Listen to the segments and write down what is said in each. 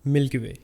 Milky Way,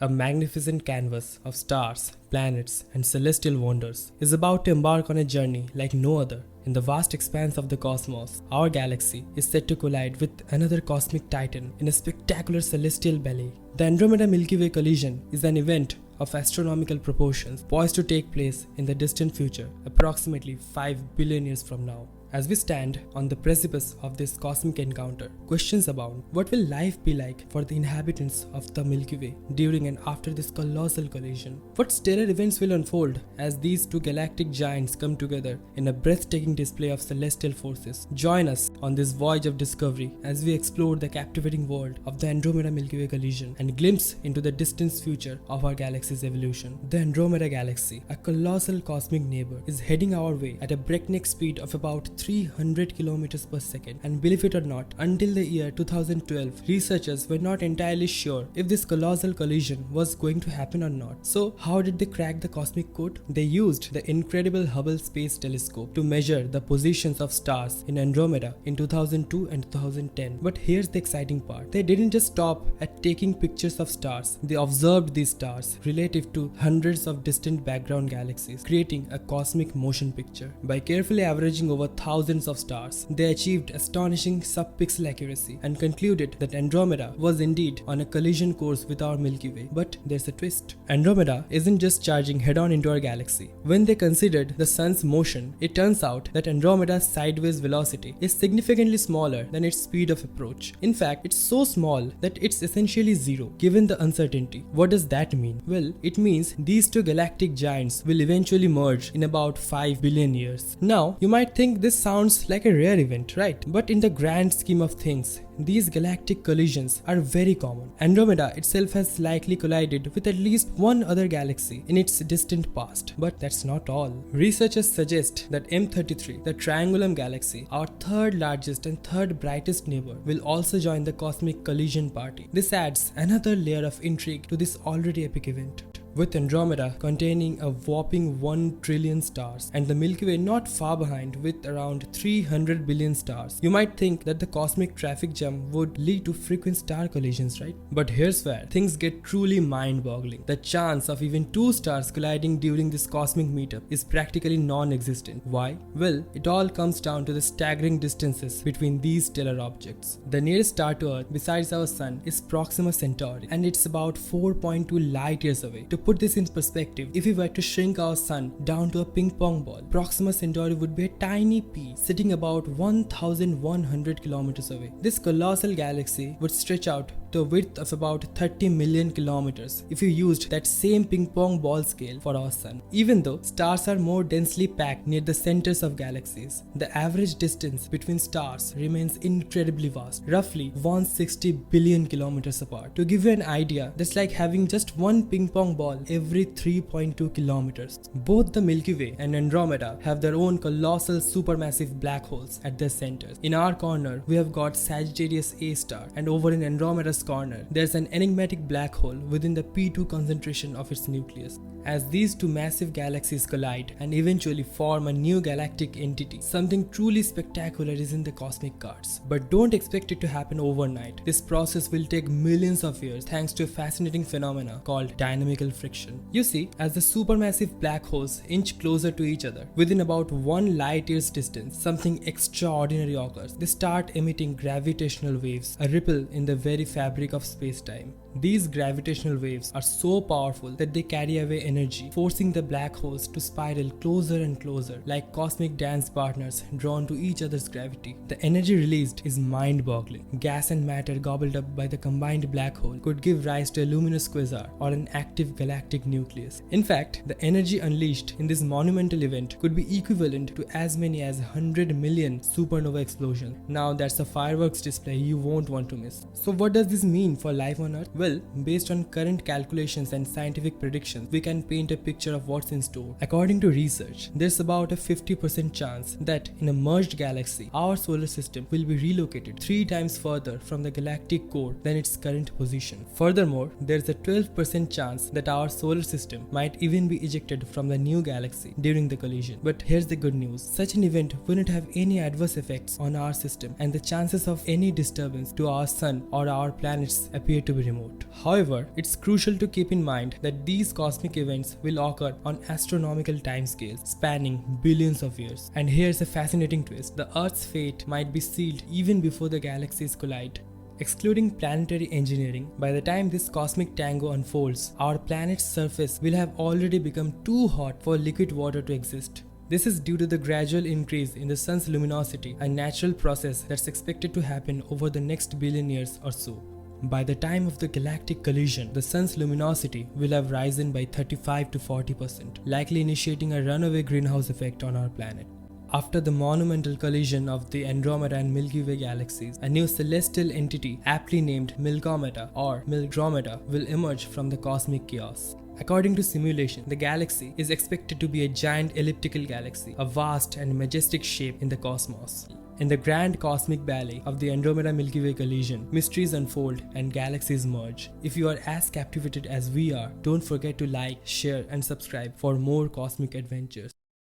a magnificent canvas of stars, planets, and celestial wonders, is about to embark on a journey like no other. In the vast expanse of the cosmos, our galaxy is set to collide with another cosmic titan in a spectacular celestial ballet. The Andromeda Milky Way collision is an event of astronomical proportions poised to take place in the distant future, approximately 5 billion years from now. As we stand on the precipice of this cosmic encounter, questions abound. What will life be like for the inhabitants of the Milky Way during and after this colossal collision? What stellar events will unfold as these two galactic giants come together in a breathtaking display of celestial forces? Join us on this voyage of discovery as we explore the captivating world of the Andromeda Milky Way collision and glimpse into the distant future of our galaxy's evolution. The Andromeda Galaxy, a colossal cosmic neighbor, is heading our way at a breakneck speed of about 300 kilometers per second, and believe it or not, until the year 2012, researchers were not entirely sure if this colossal collision was going to happen or not. So how did they crack the cosmic code? They used the incredible Hubble Space Telescope to measure the positions of stars in Andromeda in 2002 and 2010. But here's the exciting part. They didn't just stop at taking pictures of stars. They observed these stars relative to hundreds of distant background galaxies, creating a cosmic motion picture. By carefully averaging over thousands of stars, they achieved astonishing sub-pixel accuracy and concluded that Andromeda was indeed on a collision course with our Milky Way. But there's a twist. Andromeda isn't just charging head-on into our galaxy. When they considered the sun's motion, it turns out that Andromeda's sideways velocity is significantly smaller than its speed of approach. In fact, it's so small that it's essentially zero, given the uncertainty. What does that mean? Well, it means these two galactic giants will eventually merge in about 5 billion years. Now, you might think this sounds like a rare event, right? But in the grand scheme of things, these galactic collisions are very common. Andromeda itself has likely collided with at least one other galaxy in its distant past. But that's not all. Researchers suggest that M33, the Triangulum galaxy, our third largest and third brightest neighbor, will also join the cosmic collision party. This adds another layer of intrigue to this already epic event. With Andromeda containing a whopping 1 trillion stars and the Milky Way not far behind with around 300 billion stars, you might think that the cosmic traffic jam would lead to frequent star collisions, right? But here's where things get truly mind-boggling. The chance of even two stars colliding during this cosmic meetup is practically non-existent. Why? Well, it all comes down to the staggering distances between these stellar objects. The nearest star to Earth besides our Sun is Proxima Centauri, and it's about 4.2 light years away. To put this in perspective, if we were to shrink our sun down to a ping pong ball, Proxima Centauri would be a tiny pea sitting about 1,100 kilometers away. This colossal galaxy would stretch out to a width of about 30 million kilometers if you used that same ping pong ball scale for our sun. Even though stars are more densely packed near the centers of galaxies, the average distance between stars remains incredibly vast, roughly 160 billion kilometers apart. To give you an idea, that's like having just one ping pong ball every 3.2 kilometers. Both the Milky Way and Andromeda have their own colossal supermassive black holes at their centers. In our corner, we have got Sagittarius A star, and over in Andromeda's corner, there's an enigmatic black hole within the P2 concentration of its nucleus. As these two massive galaxies collide and eventually form a new galactic entity, something truly spectacular is in the cosmic cards. But don't expect it to happen overnight. This process will take millions of years thanks to a fascinating phenomena called dynamical friction. You see, as the supermassive black holes inch closer to each other, within about 1 light year's distance, something extraordinary occurs. They start emitting gravitational waves, a ripple in the very fabric of space-time. These gravitational waves are so powerful that they carry away energy, forcing the black holes to spiral closer and closer, like cosmic dance partners drawn to each other's gravity. The energy released is mind-boggling. Gas and matter gobbled up by the combined black hole could give rise to a luminous quasar or an active galactic nucleus. In fact, the energy unleashed in this monumental event could be equivalent to as many as 100 million supernova explosions. Now that's a fireworks display you won't want to miss. So what does this mean for life on Earth? Well, based on current calculations and scientific predictions, we can paint a picture of what's in store. According to research, there's about a 50% chance that in a merged galaxy, our solar system will be relocated 3 times further from the galactic core than its current position. Furthermore, there's a 12% chance that our solar system might even be ejected from the new galaxy during the collision. But here's the good news. Such an event wouldn't have any adverse effects on our system, and the chances of any disturbance to our sun or our planets appear to be remote. out. However, it's crucial to keep in mind that these cosmic events will occur on astronomical timescales spanning billions of years. And here's a fascinating twist: the Earth's fate might be sealed even before the galaxies collide. Excluding planetary engineering, by the time this cosmic tango unfolds, our planet's surface will have already become too hot for liquid water to exist. This is due to the gradual increase in the sun's luminosity, a natural process that's expected to happen over the next billion years or so. By the time of the galactic collision, the sun's luminosity will have risen by 35 to 40%, likely initiating a runaway greenhouse effect on our planet. After the monumental collision of the Andromeda and Milky Way galaxies, a new celestial entity aptly named Milkometa or Milgrometa will emerge from the cosmic chaos. According to simulation, the galaxy is expected to be a giant elliptical galaxy, a vast and majestic shape in the cosmos. In the grand cosmic ballet of the Andromeda-Milky Way collision, mysteries unfold and galaxies merge. If you are as captivated as we are, don't forget to like, share and subscribe for more cosmic adventures.